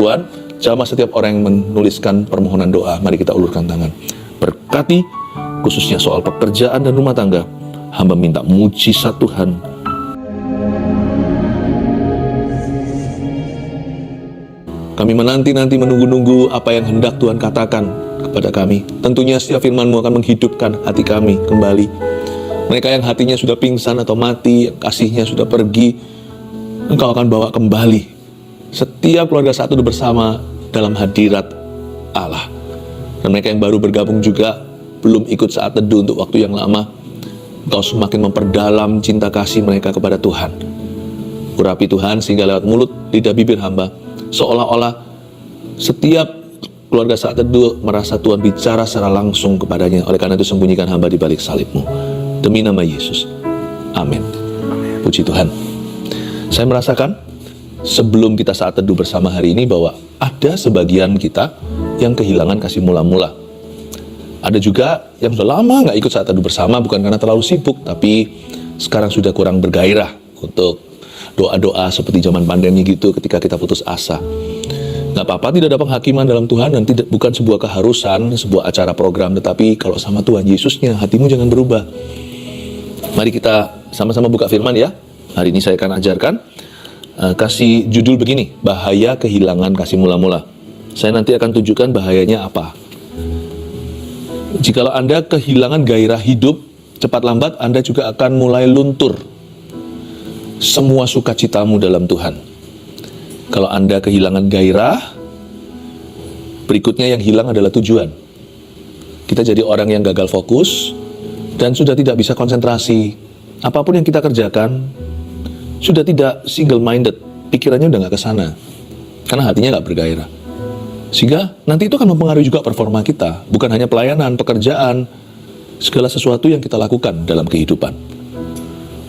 Tuhan, jamah setiap orang yang menuliskan permohonan doa. Mari kita ulurkan tangan. Berkati, khususnya soal pekerjaan dan rumah tangga. Hamba minta mujizat Tuhan. Kami menanti-nanti menunggu-nunggu apa yang hendak Tuhan katakan kepada kami. Tentunya setiap firman-Mu akan menghidupkan hati kami kembali. Mereka yang hatinya sudah pingsan atau mati, yang kasihnya sudah pergi, Engkau akan bawa kembali. Setiap keluarga satu bersama dalam hadirat Allah. Dan mereka yang baru bergabung juga belum ikut saat teduh untuk waktu yang lama, Engkau semakin memperdalam cinta kasih mereka kepada Tuhan. Urapi Tuhan sehingga lewat mulut, lidah, bibir hamba, seolah-olah setiap keluarga saat teduh merasa Tuhan bicara secara langsung kepadanya. Oleh karena itu sembunyikan hamba di balik salib-Mu. Demi nama Yesus. Amin. Puji Tuhan. Saya merasakan sebelum kita saat teduh bersama hari ini bahwa ada sebagian kita yang kehilangan kasih mula-mula. Ada juga yang sudah lama nggak ikut saat teduh bersama, bukan karena terlalu sibuk, tapi sekarang sudah kurang bergairah untuk doa-doa seperti zaman pandemi gitu ketika kita putus asa. Nggak apa-apa, tidak ada penghakiman dalam Tuhan dan bukan sebuah keharusan, sebuah acara program, tetapi kalau sama Tuhan Yesusnya, hatimu jangan berubah. Mari kita sama-sama buka firman ya. Hari ini saya akan ajarkan. Kasih judul begini, bahaya kehilangan kasih mula-mula. Saya nanti akan tunjukkan bahayanya apa. Jikalau Anda kehilangan gairah hidup, cepat lambat Anda juga akan mulai luntur semua sukacitamu dalam Tuhan. Kalau Anda kehilangan gairah, berikutnya yang hilang adalah tujuan. Kita jadi orang yang gagal fokus dan sudah tidak bisa konsentrasi. Apapun yang kita kerjakan sudah tidak single-minded, pikirannya udah nggak ke sana, karena hatinya nggak bergairah. Sehingga nanti itu akan mempengaruhi juga performa kita, bukan hanya pelayanan, pekerjaan, segala sesuatu yang kita lakukan dalam kehidupan.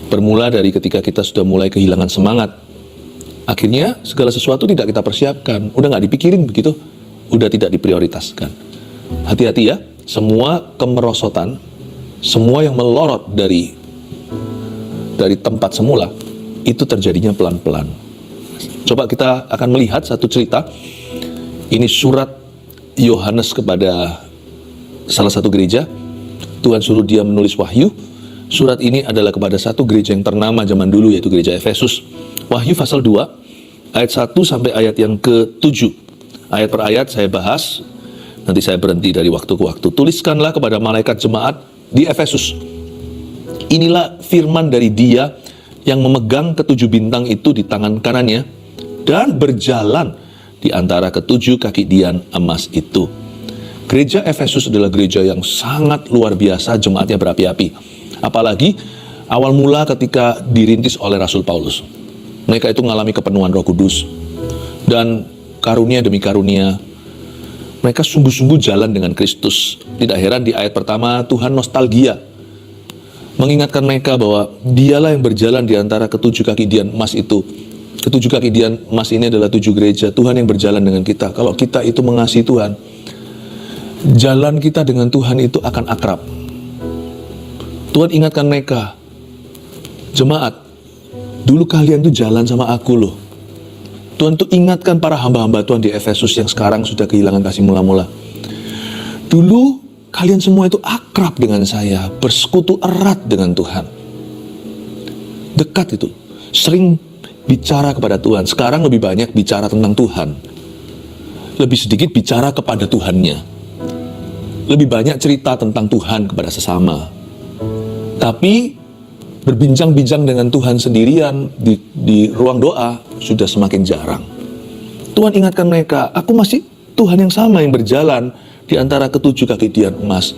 Bermula dari ketika kita sudah mulai kehilangan semangat, akhirnya segala sesuatu tidak kita persiapkan, udah nggak dipikirin begitu, udah tidak diprioritaskan. Hati-hati ya, semua kemerosotan, semua yang melorot dari tempat semula, itu terjadinya pelan-pelan. Coba kita akan melihat satu cerita. Ini surat Yohanes kepada salah satu gereja. Tuhan suruh dia menulis wahyu. Surat ini adalah kepada satu gereja yang ternama zaman dulu, yaitu gereja Efesus. Wahyu pasal 2 ayat 1 sampai ayat yang ke-7. Ayat per ayat saya bahas. Nanti saya berhenti dari waktu ke waktu. Tuliskanlah kepada malaikat jemaat di Efesus. Inilah firman dari Dia yang memegang ketujuh bintang itu di tangan kanannya dan berjalan di antara ketujuh kaki dian emas itu. Gereja Efesus adalah gereja yang sangat luar biasa, jemaatnya berapi-api. Apalagi awal mula ketika dirintis oleh Rasul Paulus. Mereka itu mengalami kepenuhan Roh Kudus dan karunia demi karunia. Mereka sungguh-sungguh jalan dengan Kristus. Tidak heran di ayat pertama Tuhan nostalgia, mengingatkan mereka bahwa Dialah yang berjalan di antara ketujuh kaki dian emas itu. Ketujuh kaki dian emas ini adalah 7 gereja. Tuhan yang berjalan dengan kita. Kalau kita itu mengasihi Tuhan, jalan kita dengan Tuhan itu akan akrab. Tuhan ingatkan mereka, jemaat, dulu kalian tuh jalan sama aku loh. Tuhan tuh ingatkan para hamba-hamba Tuhan di Efesus yang sekarang sudah kehilangan kasih mula-mula. Dulu kalian semua itu akrab dengan saya, bersekutu erat dengan Tuhan. Dekat itu, sering bicara kepada Tuhan. Sekarang lebih banyak bicara tentang Tuhan. Lebih sedikit bicara kepada Tuhannya. Lebih banyak cerita tentang Tuhan kepada sesama. Tapi berbincang-bincang dengan Tuhan sendirian di ruang doa sudah semakin jarang. Tuhan ingatkan mereka, aku masih Tuhan yang sama yang berjalan di antara ketujuh kaki dian emas.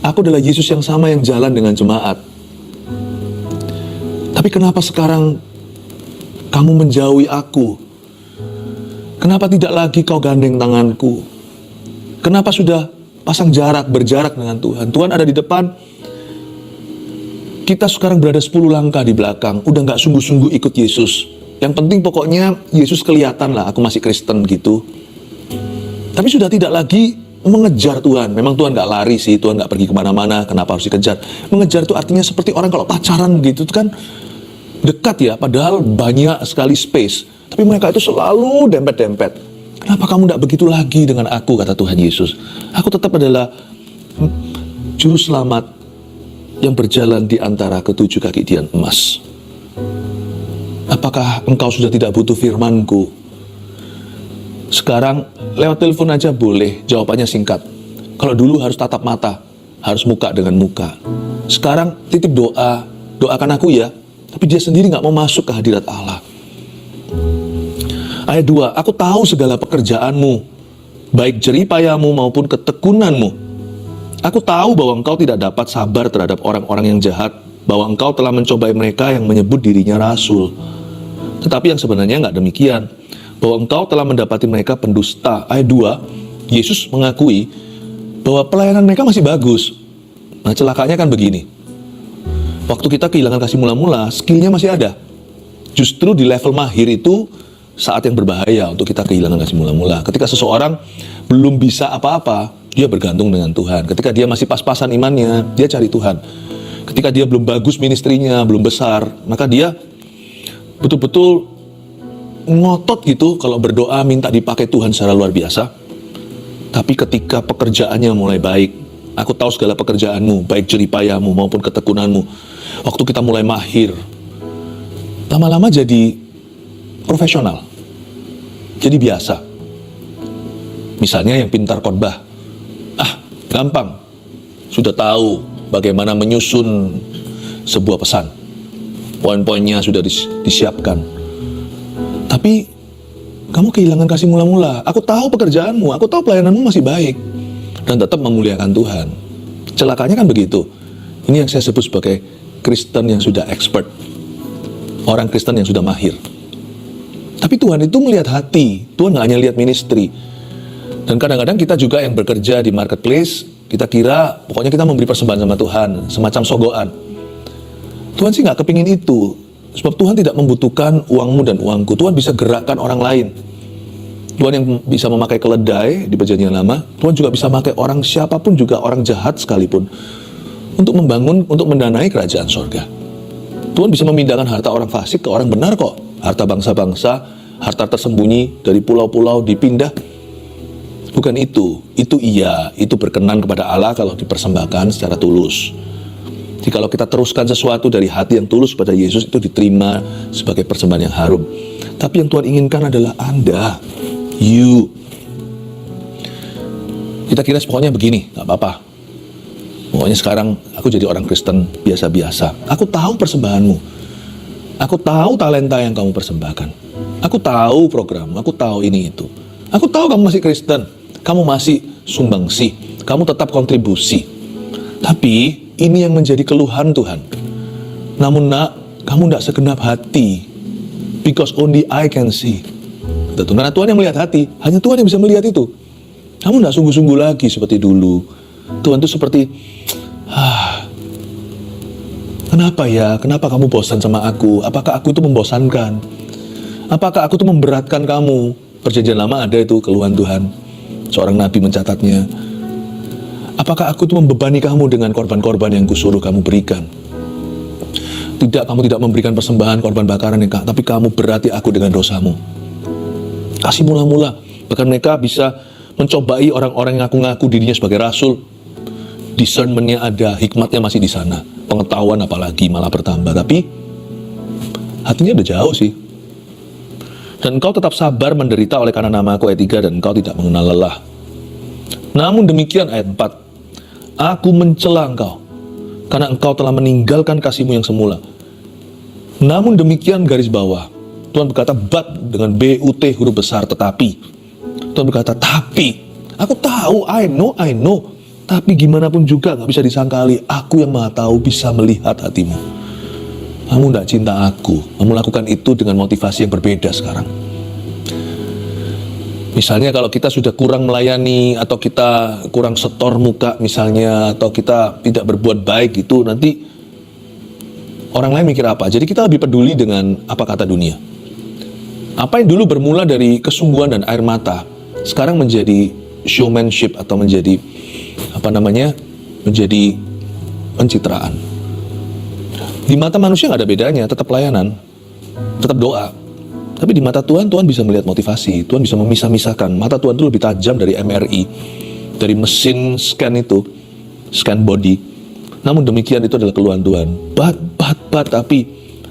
Aku adalah Yesus yang sama yang jalan dengan jemaat. Tapi kenapa sekarang kamu menjauhi aku? Kenapa tidak lagi kau gandeng tanganku? Kenapa sudah pasang jarak, berjarak dengan Tuhan? Tuhan ada di depan, kita sekarang berada 10 langkah di belakang. Udah gak sungguh-sungguh ikut Yesus. Yang penting pokoknya Yesus kelihatan lah, aku masih Kristen gitu. Tapi sudah tidak lagi mengejar Tuhan. Memang Tuhan gak lari sih, Tuhan gak pergi kemana-mana, kenapa harus dikejar? Mengejar itu artinya seperti orang kalau pacaran gitu, itu kan dekat ya, padahal banyak sekali space. Tapi mereka itu selalu dempet-dempet. Kenapa kamu tidak begitu lagi dengan aku, kata Tuhan Yesus. Aku tetap adalah juru selamat yang berjalan di antara ketujuh kaki tiang emas. Apakah engkau sudah tidak butuh firman-Ku? Sekarang lewat telepon aja boleh, jawabannya singkat. Kalau dulu harus tatap mata, harus muka dengan muka. Sekarang titip doa, doakan aku ya. Tapi dia sendiri gak mau masuk ke hadirat Allah. Ayat 2, aku tahu segala pekerjaanmu, baik jeripayamu maupun ketekunanmu. Aku tahu bahwa engkau tidak dapat sabar terhadap orang-orang yang jahat, bahwa engkau telah mencobai mereka yang menyebut dirinya rasul. Tetapi yang sebenarnya nggak demikian, bahwa engkau telah mendapati mereka pendusta. Ayat 2, Yesus mengakui bahwa pelayanan mereka masih bagus. Nah, celakanya kan begini. Waktu kita kehilangan kasih mula-mula, skillnya masih ada. Justru di level mahir itu saat yang berbahaya untuk kita kehilangan kasih mula-mula. Ketika seseorang belum bisa apa-apa, dia bergantung dengan Tuhan. Ketika dia masih pas-pasan imannya, dia cari Tuhan. Ketika dia belum bagus ministrinya, belum besar, maka dia betul-betul ngotot gitu kalau berdoa minta dipakai Tuhan secara luar biasa. Tapi ketika pekerjaannya mulai baik, aku tahu segala pekerjaanmu, baik jeripayamu maupun ketekunanmu. Waktu kita mulai mahir, lama-lama jadi profesional, jadi biasa. Misalnya yang pintar khotbah, gampang, sudah tahu bagaimana menyusun sebuah pesan, poin-poinnya sudah disiapkan. Tapi kamu kehilangan kasih mula-mula. Aku tahu pekerjaanmu, aku tahu pelayananmu masih baik, dan tetap memuliakan Tuhan. Celakanya kan begitu. Ini yang saya sebut sebagai Kristen yang sudah expert, orang Kristen yang sudah mahir. Tapi Tuhan itu melihat hati, Tuhan gak hanya lihat ministry. Dan kadang-kadang kita juga yang bekerja di marketplace, kita kira pokoknya kita memberi persembahan sama Tuhan, semacam sogoan. Tuhan sih gak kepingin itu, sebab Tuhan tidak membutuhkan uangmu dan uangku. Tuhan bisa gerakkan orang lain. Tuhan yang bisa memakai keledai di perjanjian lama, Tuhan juga bisa memakai orang siapapun, juga orang jahat sekalipun, untuk membangun, untuk mendanai kerajaan sorga. Tuhan bisa memindahkan harta orang fasik ke orang benar kok. Harta bangsa-bangsa, harta tersembunyi dari pulau-pulau dipindah. Bukan itu iya, itu berkenan kepada Allah kalau dipersembahkan secara tulus. Jadi kalau kita teruskan sesuatu dari hati yang tulus pada Yesus, itu diterima sebagai persembahan yang harum. Tapi yang Tuhan inginkan adalah Anda, you. Kita kira pokoknya begini, gak apa-apa. Pokoknya sekarang aku jadi orang Kristen biasa-biasa. Aku tahu persembahanmu. Aku tahu talenta yang kamu persembahkan. Aku tahu programmu, aku tahu ini itu. Aku tahu kamu masih Kristen, kamu masih sumbangsi, kamu tetap kontribusi. Tapi ini yang menjadi keluhan Tuhan. Namun nak, kamu tidak segenap hati. Because only I can see. Karena Tuhan yang melihat hati, hanya Tuhan yang bisa melihat itu. Kamu tidak sungguh-sungguh lagi seperti dulu. Tuhan itu seperti, kenapa ya? Kenapa kamu bosan sama aku? Apakah aku itu membosankan? Apakah aku itu memberatkan kamu? Perjanjian lama ada itu keluhan Tuhan. Seorang nabi mencatatnya. Apakah aku itu membebani kamu dengan korban-korban yang kusuruh kamu berikan? Tidak, kamu tidak memberikan persembahan korban bakaran ya Kak, tapi kamu berati aku dengan dosamu. Kasih mula-mula. Bahkan mereka bisa mencobai orang-orang yang ngaku-ngaku dirinya sebagai rasul. Discernment-nya ada, hikmatnya masih di sana. Pengetahuan apalagi malah bertambah. Tapi hatinya udah jauh sih. Dan engkau tetap sabar menderita oleh karena nama-Ku, ayat 3, dan engkau tidak mengenal lelah. Namun demikian, ayat 4, aku mencela engkau karena engkau telah meninggalkan kasih-Mu yang semula. Namun demikian, garis bawah, Tuhan berkata but dengan BUT huruf besar, tetapi. Tuhan berkata tapi. Aku tahu, I know. Tapi gimana pun juga gak bisa disangkali, aku yang Maha Tahu bisa melihat hatimu. Kamu gak cinta aku. Kamu lakukan itu dengan motivasi yang berbeda sekarang. Misalnya kalau kita sudah kurang melayani, atau kita kurang setor muka misalnya, atau kita tidak berbuat baik gitu, nanti orang lain mikir apa? Jadi kita lebih peduli dengan apa kata dunia. Apa yang dulu bermula dari kesungguhan dan air mata, sekarang menjadi showmanship atau menjadi menjadi pencitraan. Di mata manusia gak ada bedanya, tetap pelayanan, tetap doa, Tapi di mata Tuhan, Tuhan bisa melihat motivasi. Tuhan bisa memisah-misahkan. Mata Tuhan itu lebih tajam dari MRI, dari mesin scan itu, scan body. Namun demikian itu adalah keluhan Tuhan. Tapi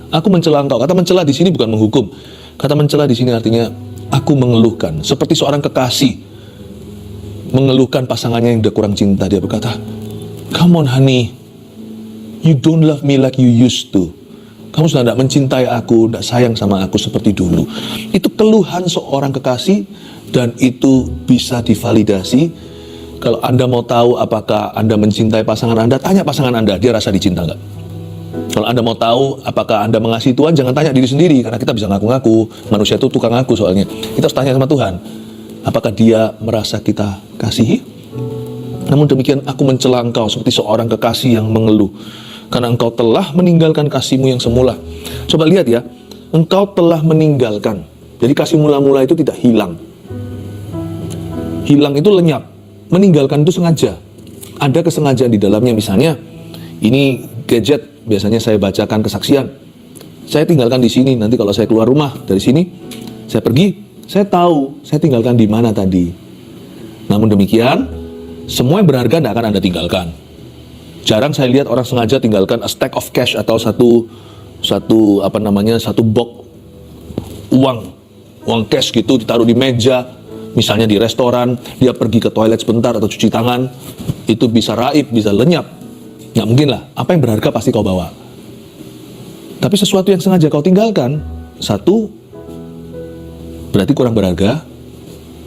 aku mencela engkau. Kata mencela di sini bukan menghukum. Kata mencela di sini artinya aku mengeluhkan. Seperti seorang kekasih mengeluhkan pasangannya yang udah kurang cinta. Dia berkata, "Come on honey, you don't love me like you used to. Kamu sudah tidak mencintai aku, tidak sayang sama aku seperti dulu." Itu keluhan seorang kekasih, dan itu bisa divalidasi. Kalau Anda mau tahu apakah Anda mencintai pasangan Anda, tanya pasangan Anda, dia rasa dicinta nggak? Kalau Anda mau tahu apakah Anda mengasihi Tuhan, jangan tanya diri sendiri, karena kita bisa ngaku-ngaku. Manusia itu tukang ngaku soalnya. Kita harus tanya sama Tuhan, apakah dia merasa kita kasihi? Namun demikian aku mencela engkau seperti seorang kekasih yang mengeluh, karena engkau telah meninggalkan kasihmu yang semula. Coba lihat ya, engkau telah meninggalkan. Jadi kasih mula-mula itu tidak hilang. Hilang itu lenyap. Meninggalkan itu sengaja. Ada kesengajaan di dalamnya. Misalnya, ini gadget, biasanya saya bacakan kesaksian. Saya tinggalkan di sini, nanti kalau saya keluar rumah dari sini, saya pergi, saya tahu saya tinggalkan di mana tadi. Namun demikian, semua yang berharga tidak akan Anda tinggalkan. Jarang saya lihat orang sengaja tinggalkan a stack of cash atau satu box uang cash gitu ditaruh di meja, misalnya di restoran, dia pergi ke toilet sebentar atau cuci tangan, itu bisa raib, bisa lenyap. Nggak mungkin lah, apa yang berharga pasti kau bawa. Tapi sesuatu yang sengaja kau tinggalkan, satu, berarti kurang berharga.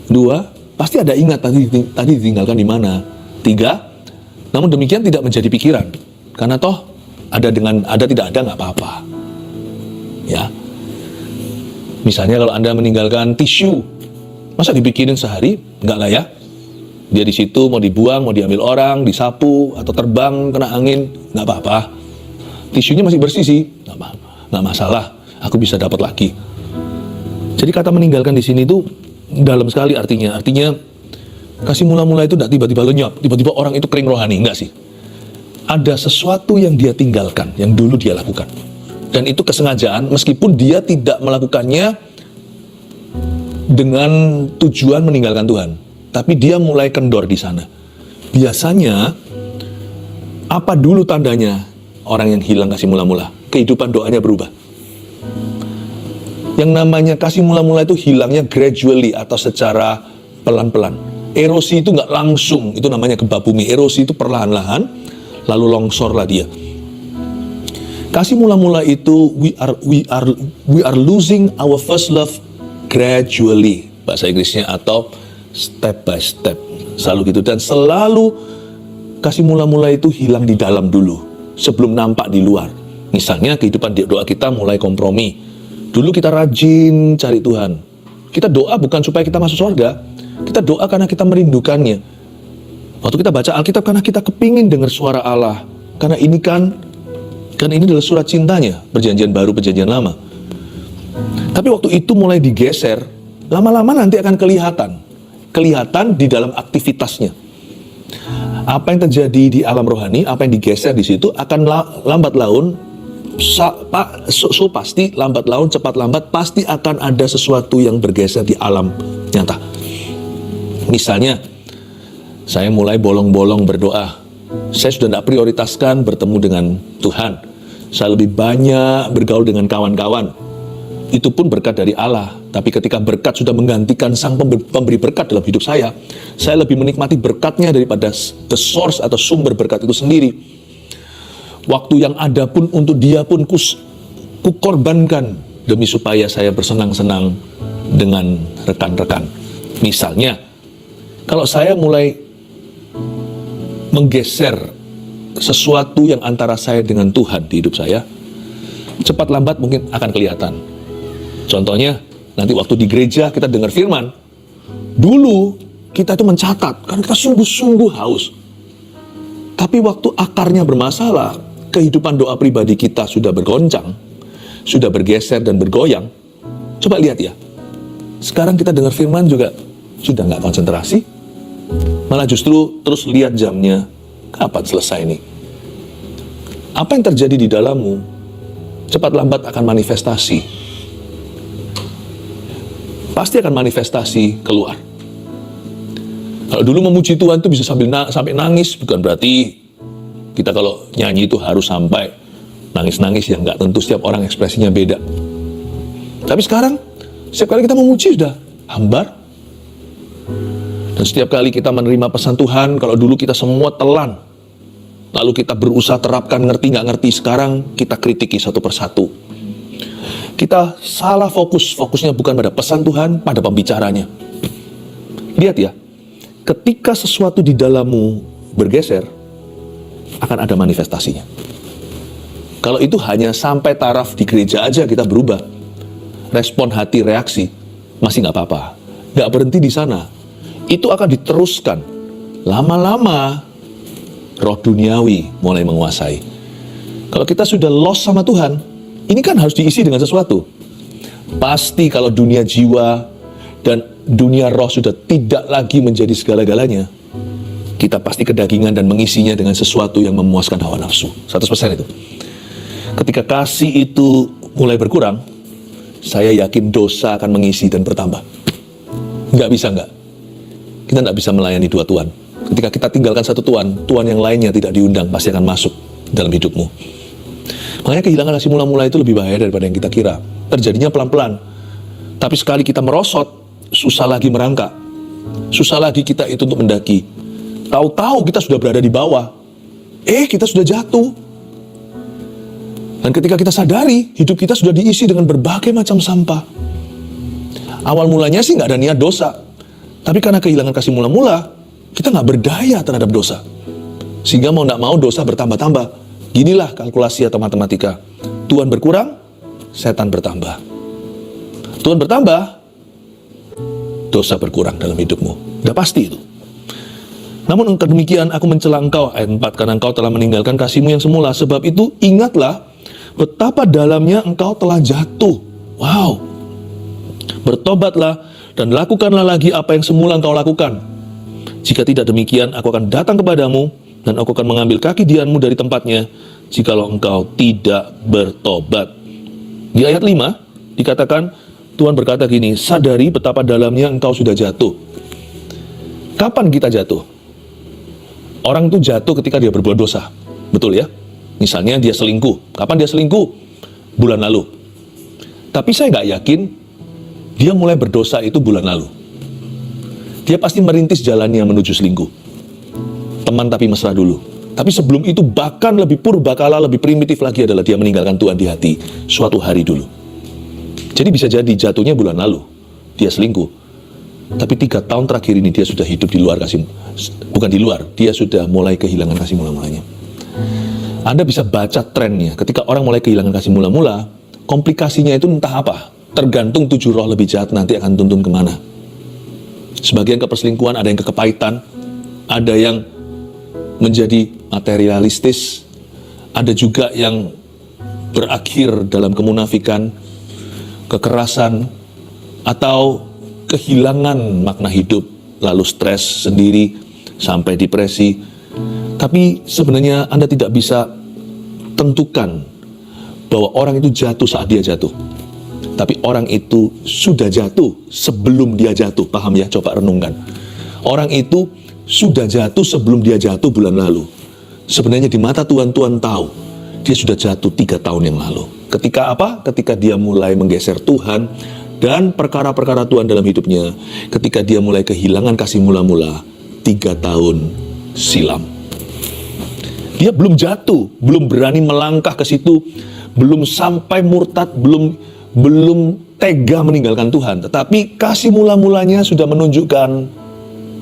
Dua, pasti ada ingat tadi ditinggalkan di mana. Tiga, namun demikian tidak menjadi pikiran, karena toh ada tidak ada nggak apa-apa. Ya, misalnya kalau Anda meninggalkan tisu, masa dipikirin sehari? Nggak lah ya. Dia di situ mau dibuang, mau diambil orang, disapu atau terbang kena angin, nggak apa-apa. Tisunya masih bersih sih, nggak masalah. Aku bisa dapat lagi. Jadi kata meninggalkan di sini itu dalam sekali artinya. Artinya kasih mula-mula itu tidak tiba-tiba lenyap, tiba-tiba orang itu kering rohani, enggak sih. Ada sesuatu yang dia tinggalkan, yang dulu dia lakukan. Dan itu kesengajaan, meskipun dia tidak melakukannya dengan tujuan meninggalkan Tuhan. Tapi dia mulai kendor di sana. Biasanya, apa dulu tandanya orang yang hilang kasih mula-mula? Kehidupan doanya berubah. Yang namanya kasih mula-mula itu hilangnya gradually atau secara pelan-pelan. Erosi itu nggak langsung, itu namanya gempa bumi. Erosi itu perlahan-lahan, lalu longsorlah dia. Kasih mula-mula itu we are losing our first love gradually, bahasa Inggrisnya, atau step by step, selalu gitu. Dan selalu kasih mula-mula itu hilang di dalam dulu, sebelum nampak di luar. Misalnya kehidupan doa kita mulai kompromi. Dulu kita rajin cari Tuhan. Kita doa bukan supaya kita masuk surga. Kita doa karena kita merindukannya. Waktu kita baca Alkitab karena kita kepingin dengar suara Allah. Karena ini ini adalah surat cintanya, perjanjian baru, perjanjian lama. Tapi waktu itu mulai digeser, lama-lama nanti akan kelihatan di dalam aktivitasnya. Apa yang terjadi di alam rohani, apa yang digeser di situ akan lambat laun, pasti lambat laun, cepat lambat, pasti akan ada sesuatu yang bergeser di alam nyata. Misalnya, saya mulai bolong-bolong berdoa. Saya sudah tidak prioritaskan bertemu dengan Tuhan. Saya lebih banyak bergaul dengan kawan-kawan. Itu pun berkat dari Allah. Tapi ketika berkat sudah menggantikan sang pemberi berkat dalam hidup saya lebih menikmati berkatnya daripada the source atau sumber berkat itu sendiri. Waktu yang ada pun untuk dia pun kukorbankan demi supaya saya bersenang-senang dengan rekan-rekan. Misalnya, kalau saya mulai menggeser sesuatu yang antara saya dengan Tuhan di hidup saya, cepat lambat mungkin akan kelihatan. Contohnya, nanti waktu di gereja kita dengar firman, dulu kita itu mencatat, karena kita sungguh-sungguh haus. Tapi waktu akarnya bermasalah, kehidupan doa pribadi kita sudah bergoncang, sudah bergeser dan bergoyang. Coba lihat ya, sekarang kita dengar firman juga sudah nggak konsentrasi, malah justru terus lihat jamnya, kapan selesai ini? Apa yang terjadi di dalammu cepat lambat akan manifestasi. pasti akan manifestasi keluar. Kalau dulu memuji Tuhan itu bisa sampai nangis, bukan berarti kita kalau nyanyi itu harus sampai nangis-nangis, ya nggak, tentu setiap orang ekspresinya beda. Tapi sekarang, setiap kali kita memuji sudah hambar. Dan setiap kali kita menerima pesan Tuhan, kalau dulu kita semua telan, lalu kita berusaha terapkan, ngerti nggak ngerti, sekarang kita kritiki satu persatu. Kita salah fokusnya bukan pada pesan Tuhan, pada pembicaranya. Lihat ya, ketika sesuatu di dalammu bergeser, akan ada manifestasinya. Kalau itu hanya sampai taraf di gereja aja kita berubah, respon hati, reaksi, masih nggak apa-apa. Nggak berhenti di sana. Itu akan diteruskan. Lama-lama, roh duniawi mulai menguasai. Kalau kita sudah lost sama Tuhan, ini kan harus diisi dengan sesuatu. Pasti kalau dunia jiwa dan dunia roh sudah tidak lagi menjadi segala-galanya, kita pasti kedagingan dan mengisinya dengan sesuatu yang memuaskan hawa nafsu. 100% itu. Ketika kasih itu mulai berkurang, saya yakin dosa akan mengisi dan bertambah. Nggak bisa nggak. Kita nggak bisa melayani dua Tuhan. Ketika kita tinggalkan satu Tuhan, Tuhan yang lainnya tidak diundang, pasti akan masuk dalam hidupmu. Makanya kehilangan kasih mula-mula itu lebih bahaya daripada yang kita kira. Terjadinya pelan-pelan. Tapi sekali kita merosot, susah lagi merangkak. Susah lagi kita itu untuk mendaki. Tahu-tahu kita sudah berada di bawah. Kita sudah jatuh. Dan ketika kita sadari, hidup kita sudah diisi dengan berbagai macam sampah. Awal mulanya sih nggak ada niat dosa. Tapi karena kehilangan kasih mula-mula, kita nggak berdaya terhadap dosa. Sehingga mau nggak mau dosa bertambah-tambah. Ginilah kalkulasi atau matematika. Tuhan berkurang, setan bertambah. Tuhan bertambah, dosa berkurang dalam hidupmu. Udah pasti itu. Namun demikian aku mencela engkau, ayat 4, karena engkau telah meninggalkan kasihmu yang semula. Sebab itu ingatlah betapa dalamnya engkau telah jatuh. Wow. Bertobatlah dan lakukanlah lagi apa yang semula engkau lakukan. Jika tidak demikian, aku akan datang kepadamu dan aku akan mengambil kaki dianmu dari tempatnya, jikalau engkau tidak bertobat. Di ayat 5 dikatakan, Tuhan berkata gini, sadari betapa dalamnya engkau sudah jatuh. Kapan kita jatuh? Orang itu jatuh ketika dia berbuat dosa. Betul ya? Misalnya dia selingkuh. Kapan dia selingkuh? Bulan lalu. Tapi saya nggak yakin dia mulai berdosa itu bulan lalu. Dia pasti merintis jalannya menuju selingkuh. Teman tapi mesra dulu. Tapi sebelum itu bahkan lebih purbakala, lebih primitif lagi adalah dia meninggalkan Tuhan di hati suatu hari dulu. Jadi bisa jadi jatuhnya bulan lalu. Dia selingkuh. Tapi 3 tahun terakhir ini dia sudah hidup di luar kasih. Bukan di luar, dia sudah mulai kehilangan kasih mula-mulanya. Anda bisa baca trennya. Ketika orang mulai kehilangan kasih mula-mula, komplikasinya itu entah apa. Tergantung 7 roh lebih jahat nanti akan tuntun kemana. Sebagian ke perselingkuhan, ada yang ke kepahitan, ada yang menjadi materialistis, ada juga yang berakhir dalam kemunafikan, kekerasan, atau kehilangan makna hidup, lalu stres sendiri, sampai depresi. Tapi sebenarnya Anda tidak bisa tentukan bahwa orang itu jatuh saat dia jatuh. Tapi orang itu sudah jatuh sebelum dia jatuh. Paham ya? Coba renungkan. Orang itu sudah jatuh sebelum dia jatuh bulan lalu. Sebenarnya di mata Tuhan, Tuhan tahu dia sudah jatuh 3 tahun yang lalu. Ketika apa? Ketika dia mulai menggeser Tuhan dan perkara-perkara Tuhan dalam hidupnya. Ketika dia mulai kehilangan kasih mula-mula 3 tahun silam. Dia belum jatuh, belum berani melangkah ke situ, belum sampai murtad, belum tega meninggalkan Tuhan. Tetapi kasih mula-mulanya sudah menunjukkan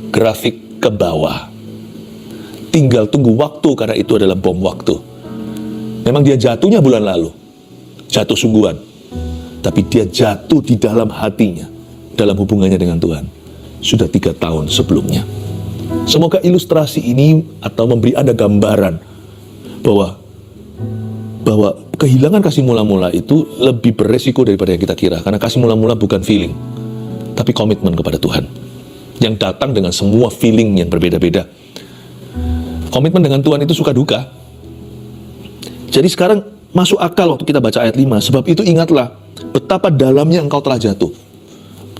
grafik ke bawah. Tinggal tunggu waktu, karena itu adalah bom waktu. Memang dia jatuhnya bulan lalu, jatuh sungguhan. Tapi dia jatuh di dalam hatinya, dalam hubungannya dengan Tuhan, sudah 3 tahun sebelumnya. Semoga ilustrasi ini atau memberi Anda gambaran bahwa kehilangan kasih mula-mula itu lebih beresiko daripada yang kita kira. Karena kasih mula-mula bukan feeling, tapi komitmen kepada Tuhan, yang datang dengan semua feeling yang berbeda-beda. Komitmen dengan Tuhan itu suka duka. Jadi sekarang masuk akal waktu kita baca ayat 5. Sebab itu ingatlah betapa dalamnya engkau telah jatuh.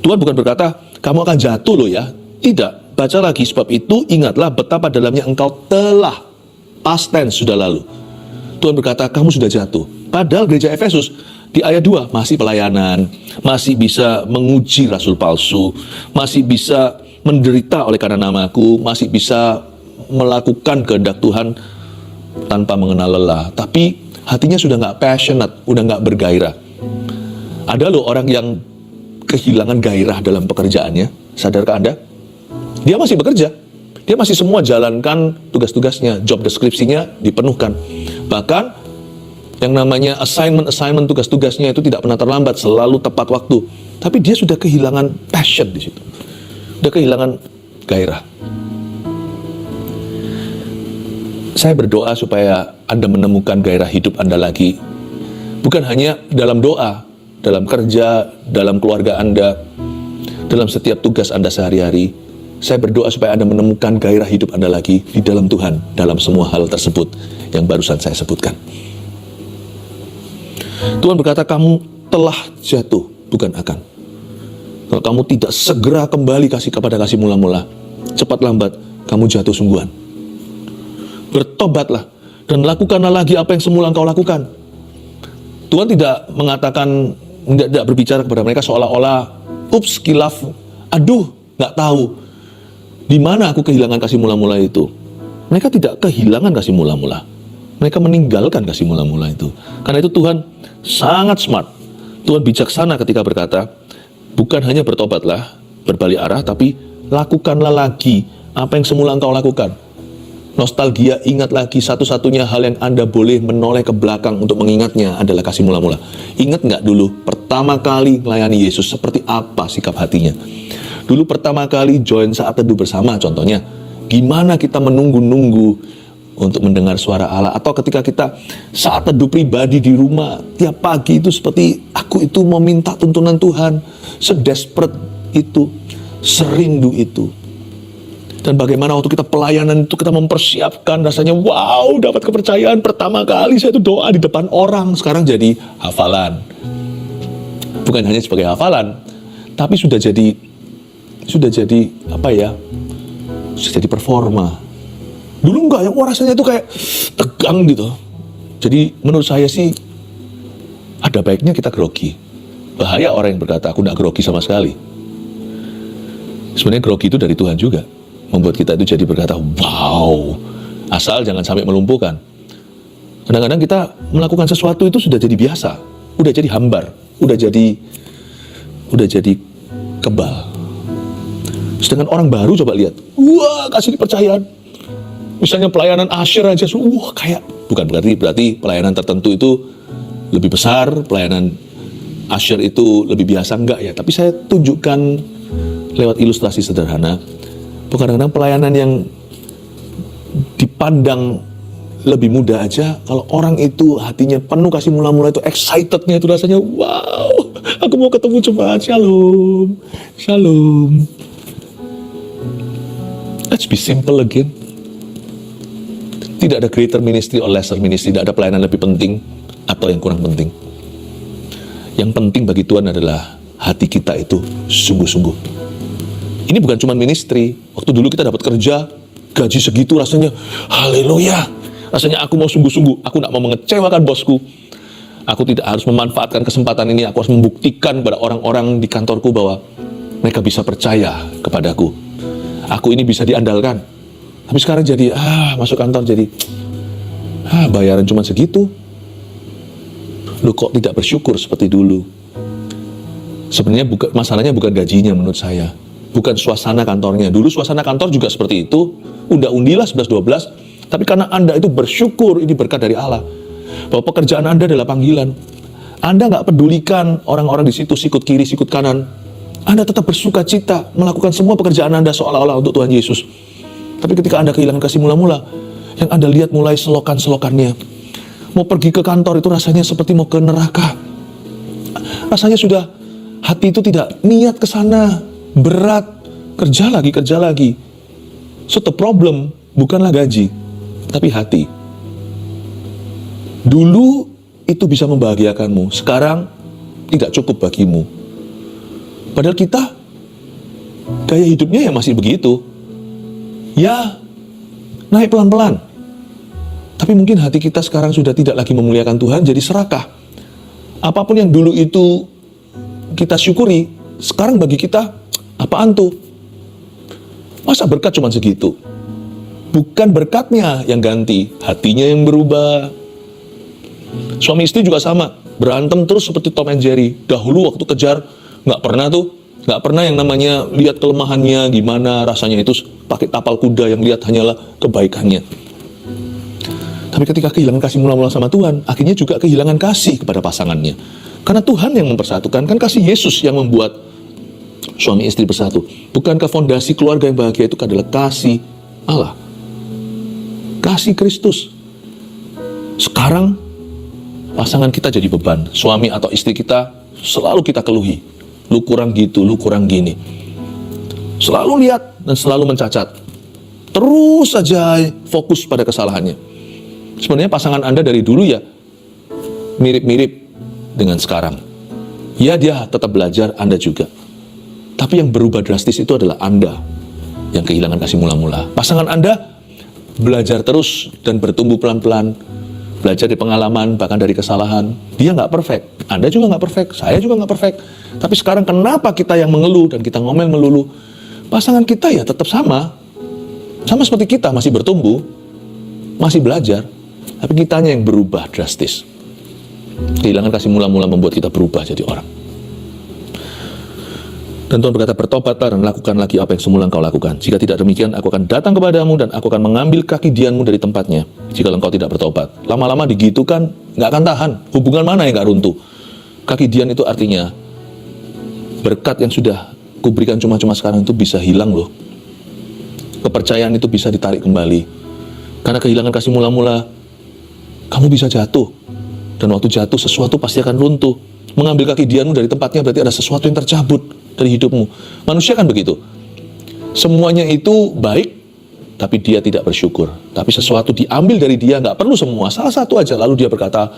Tuhan bukan berkata, kamu akan jatuh loh ya. Tidak, baca lagi, sebab itu ingatlah betapa dalamnya engkau telah, past tense sudah lalu. Tuhan berkata, kamu sudah jatuh. Padahal gereja Efesus di ayat 2 masih pelayanan, masih bisa menguji rasul palsu, masih bisa menderita oleh karena namaku, masih bisa melakukan kehendak Tuhan tanpa mengenal lelah. Tapi hatinya sudah nggak passionate, udah nggak bergairah. Ada loh orang yang kehilangan gairah dalam pekerjaannya. Sadarkah Anda? Dia masih bekerja. Dia masih semua jalankan tugas-tugasnya, job deskripsinya dipenuhkan. Bahkan yang namanya assignment tugas-tugasnya itu tidak pernah terlambat, selalu tepat waktu. Tapi dia sudah kehilangan passion di situ. Sudah kehilangan gairah. Saya berdoa supaya Anda menemukan gairah hidup Anda lagi. Bukan hanya dalam doa, dalam kerja, dalam keluarga Anda, dalam setiap tugas Anda sehari-hari. Saya berdoa supaya Anda menemukan gairah hidup Anda lagi di dalam Tuhan, dalam semua hal tersebut yang barusan saya sebutkan. Tuhan berkata, kamu telah jatuh, bukan akan. Kalau kamu tidak segera kembali kepada kasih mula-mula, cepat lambat, kamu jatuh sungguhan. Bertobatlah, dan lakukanlah lagi apa yang semula engkau lakukan. Tuhan tidak mengatakan, tidak berbicara kepada mereka seolah-olah, ups, kilaf, aduh, nggak tahu. Di mana aku kehilangan kasih mula-mula itu? Mereka tidak kehilangan kasih mula-mula. Mereka meninggalkan kasih mula-mula itu. Karena itu Tuhan sangat smart. Tuhan bijaksana ketika berkata, bukan hanya bertobatlah, berbalik arah, tapi lakukanlah lagi apa yang semula engkau lakukan. Nostalgia, ingat lagi, satu-satunya hal yang Anda boleh menoleh ke belakang untuk mengingatnya adalah kasih mula-mula. Ingat nggak dulu, pertama kali melayani Yesus, seperti apa sikap hatinya? Dulu pertama kali join saat teduh bersama, contohnya, gimana kita menunggu-nunggu untuk mendengar suara Allah, atau ketika kita saat teduh pribadi di rumah, tiap pagi itu seperti aku itu meminta tuntunan Tuhan, sedesperate itu, serindu itu. Dan bagaimana waktu kita pelayanan itu kita mempersiapkan, rasanya wow, dapat kepercayaan pertama kali saya itu doa di depan orang, sekarang jadi hafalan. Bukan hanya sebagai hafalan, tapi sudah jadi apa ya? Sudah jadi performa. Dulu enggak, yang rasanya itu kayak tegang gitu. Jadi menurut saya sih ada baiknya kita grogi. Bahaya orang yang berkata aku enggak grogi sama sekali. Sebenarnya grogi itu dari Tuhan juga, membuat kita itu jadi berkata wow, asal jangan sampai melumpuhkan. Kadang-kadang kita melakukan sesuatu itu sudah jadi biasa, udah jadi hambar, udah jadi kebal. Sedangkan orang baru coba lihat, wah kasih kepercayaan. Misalnya pelayanan asyir aja, wah kayak, bukan berarti pelayanan tertentu itu lebih besar, pelayanan asyir itu lebih biasa, enggak ya. Tapi saya tunjukkan lewat ilustrasi sederhana, kadang-kadang pelayanan yang dipandang lebih mudah aja, kalau orang itu hatinya penuh kasih mula-mula itu, excitednya itu rasanya, wow, aku mau ketemu jemaat, shalom, shalom. Let's be simple again. Tidak ada greater ministry or lesser ministry, tidak ada pelayanan lebih penting atau yang kurang penting. Yang penting bagi Tuhan adalah hati kita itu sungguh-sungguh. Ini bukan cuma ministry. Waktu dulu kita dapat kerja, gaji segitu rasanya, haleluya. Rasanya aku mau sungguh-sungguh, aku tidak mau mengecewakan bosku. Aku tidak harus memanfaatkan kesempatan ini, aku harus membuktikan pada orang-orang di kantorku bahwa mereka bisa percaya kepadaku. Aku ini bisa diandalkan. Tapi sekarang jadi, masuk kantor jadi, bayaran cuma segitu. Lu kok tidak bersyukur seperti dulu? Sebenarnya masalahnya bukan gajinya menurut saya. Bukan suasana kantornya. Dulu suasana kantor juga seperti itu. Undi-undilah 11-12. Tapi karena Anda itu bersyukur, ini berkat dari Allah. Bahwa pekerjaan Anda adalah panggilan. Anda nggak pedulikan orang-orang di situ, sikut kiri, sikut kanan. Anda tetap bersuka cita melakukan semua pekerjaan Anda seolah-olah untuk Tuhan Yesus. Tapi ketika Anda kehilangan kasih mula-mula, yang Anda lihat mulai selokan-selokannya. Mau pergi ke kantor itu rasanya seperti mau ke neraka. Rasanya sudah, hati itu tidak niat ke sana, berat, kerja lagi. So the problem bukanlah gaji, tapi hati. Dulu itu bisa membahagiakanmu, sekarang tidak cukup bagimu. Padahal kita, gaya hidupnya ya masih begitu. Ya, naik pelan-pelan. Tapi mungkin hati kita sekarang sudah tidak lagi memuliakan Tuhan, jadi serakah. Apapun yang dulu itu kita syukuri, sekarang bagi kita, apaan tuh? Masa berkat cuma segitu? Bukan berkatnya yang ganti, hatinya yang berubah. Suami istri juga sama, berantem terus seperti Tom and Jerry. Dahulu waktu kejar, nggak pernah yang namanya lihat kelemahannya, gimana rasanya itu pakai tapal kuda yang lihat hanyalah kebaikannya. Tapi ketika kehilangan kasih mula-mula sama Tuhan, akhirnya juga kehilangan kasih kepada pasangannya. Karena Tuhan yang mempersatukan, kan kasih Yesus yang membuat suami istri bersatu. Bukankah fondasi keluarga yang bahagia itu adalah kasih Allah? Kasih Kristus. Sekarang pasangan kita jadi beban. Suami atau istri kita selalu kita keluhi. Lu kurang gitu, lu kurang gini. Selalu lihat dan selalu mencacat. Terus saja fokus pada kesalahannya. Sebenarnya pasangan Anda dari dulu ya mirip-mirip dengan sekarang. Ya, dia tetap belajar, Anda juga. Tapi yang berubah drastis itu adalah Anda yang kehilangan kasih mula-mula. Pasangan Anda belajar terus dan bertumbuh pelan-pelan, belajar dari pengalaman, bahkan dari kesalahan. Dia nggak perfect, Anda juga nggak perfect, saya juga nggak perfect. Tapi sekarang kenapa kita yang mengeluh dan kita ngomel melulu? Pasangan kita ya tetap sama seperti kita, masih bertumbuh, masih belajar. Tapi kitanya yang berubah drastis. Kehilangan kasih mula-mula membuat kita berubah jadi orang. Dan Tuhan berkata, bertobatlah dan lakukan lagi apa yang semula engkau lakukan. Jika tidak demikian, aku akan datang kepadamu dan aku akan mengambil kaki dianmu dari tempatnya. Jika engkau tidak bertobat. Lama-lama digitu kan, nggak akan tahan. Hubungan mana yang nggak runtuh? Kaki dian itu artinya, berkat yang sudah kuberikan cuma-cuma sekarang itu bisa hilang loh. Kepercayaan itu bisa ditarik kembali. Karena kehilangan kasih mula-mula, kamu bisa jatuh. Dan waktu jatuh, sesuatu pasti akan runtuh. Mengambil kaki dianmu dari tempatnya berarti ada sesuatu yang tercabut dari hidupmu. Manusia kan begitu. Semuanya itu baik, tapi dia tidak bersyukur. Tapi sesuatu diambil dari dia, nggak perlu semua, salah satu aja. Lalu dia berkata,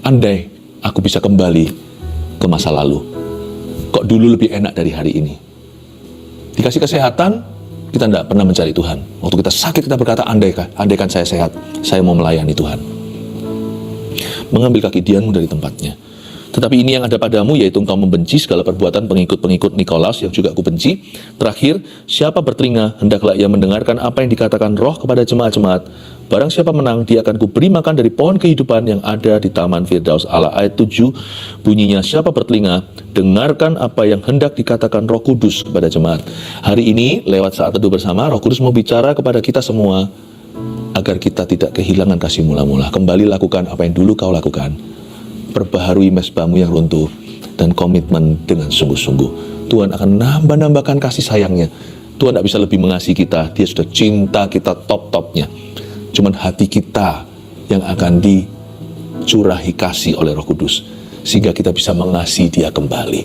andai aku bisa kembali ke masa lalu. Kok dulu lebih enak dari hari ini? Dikasih kesehatan, kita tidak pernah mencari Tuhan. Waktu kita sakit, kita berkata, andaikan saya sehat, saya mau melayani Tuhan. Mengambil kaki dianmu dari tempatnya. Tetapi ini yang ada padamu, yaitu engkau membenci segala perbuatan pengikut-pengikut Nikolaus yang juga aku benci. Terakhir, siapa bertelinga, hendaklah ia mendengarkan apa yang dikatakan Roh kepada jemaat-jemaat. Barang siapa menang, dia akan kuberi makan dari pohon kehidupan yang ada di Taman Firdaus Allah. Ayat 7, bunyinya, siapa bertelinga, dengarkan apa yang hendak dikatakan Roh Kudus kepada jemaat. Hari ini, lewat saat teduh bersama, Roh Kudus mau bicara kepada kita semua, agar kita tidak kehilangan kasih mula-mula. Kembali lakukan apa yang dulu kau lakukan. Perbaharui mezbahmu yang runtuh dan komitmen dengan sungguh-sungguh. Tuhan akan nambah-nambahkan kasih sayangnya. Tuhan tidak bisa lebih mengasihi kita. Dia sudah cinta kita top-topnya. Cuman hati kita yang akan dicurahi kasih oleh Roh Kudus, sehingga kita bisa mengasihi dia kembali.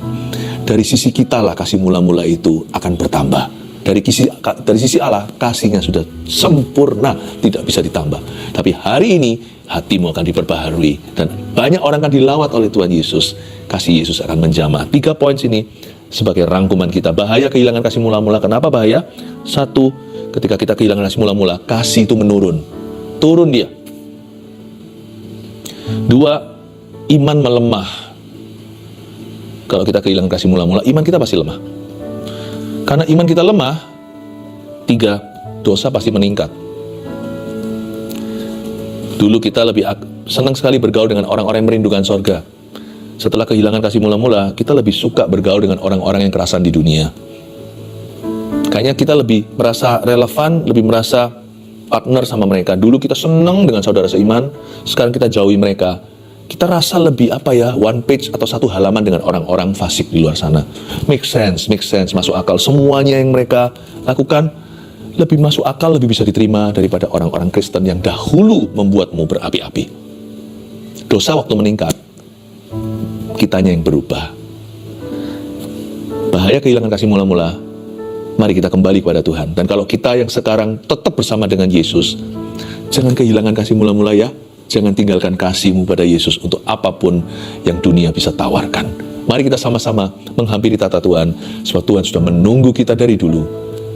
Dari sisi kita lah kasih mula-mula itu akan bertambah. Dari sisi Allah, kasihnya sudah sempurna, tidak bisa ditambah. Tapi hari ini, hatimu akan diperbaharui. Dan banyak orang akan dilawat oleh Tuhan Yesus. Kasih Yesus akan menjamah. 3 poin sini sebagai rangkuman kita. Bahaya kehilangan kasih mula-mula. Kenapa bahaya? 1, ketika kita kehilangan kasih mula-mula, kasih itu menurun. Turun dia. 2, iman melemah. Kalau kita kehilangan kasih mula-mula, iman kita pasti lemah. Karena iman kita lemah, 3, dosa pasti meningkat. Dulu kita lebih senang sekali bergaul dengan orang-orang yang merindukan sorga. Setelah kehilangan kasih mula-mula, kita lebih suka bergaul dengan orang-orang yang kerasan di dunia. Kayaknya kita lebih merasa relevan, lebih merasa partner sama mereka. Dulu kita senang dengan saudara seiman, sekarang kita jauhi mereka. Kita rasa lebih one page atau 1 halaman dengan orang-orang fasik di luar sana. Make sense, masuk akal. Semuanya yang mereka lakukan lebih masuk akal, lebih bisa diterima daripada orang-orang Kristen yang dahulu membuatmu berapi-api. Dosa waktu meningkat, kitanya yang berubah. Bahaya kehilangan kasih mula-mula. Mari kita kembali kepada Tuhan. Dan kalau kita yang sekarang tetap bersama dengan Yesus, jangan kehilangan kasih mula-mula ya. Jangan tinggalkan kasihmu pada Yesus untuk apapun yang dunia bisa tawarkan. Mari kita sama-sama menghampiri tata Tuhan, sebab Tuhan sudah menunggu kita dari dulu.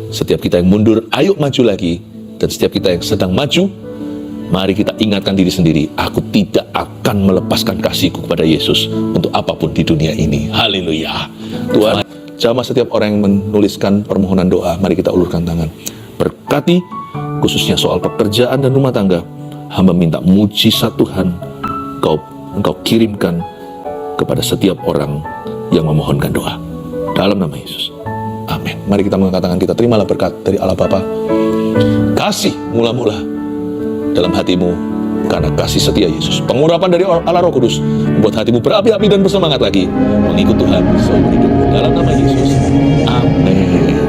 Setiap kita yang mundur, ayo maju lagi. Dan setiap kita yang sedang maju, mari kita ingatkan diri sendiri, aku tidak akan melepaskan kasihku kepada Yesus untuk apapun di dunia ini. Haleluya. Tuhan, jamah setiap orang yang menuliskan permohonan doa, mari kita ulurkan tangan. Berkati, khususnya soal pekerjaan dan rumah tangga, hamba minta mujizat Tuhan, Engkau kirimkan kepada setiap orang yang memohonkan doa. Dalam nama Yesus. Amin. Mari kita mengangkat tangan kita, terimalah berkat dari Allah Bapa. Kasih mula-mula dalam hatimu karena kasih setia Yesus. Pengurapan dari Allah Roh Kudus membuat hatimu berapi-api dan bersemangat lagi mengikut Tuhan seumur hidup. Dalam nama Yesus. Amin.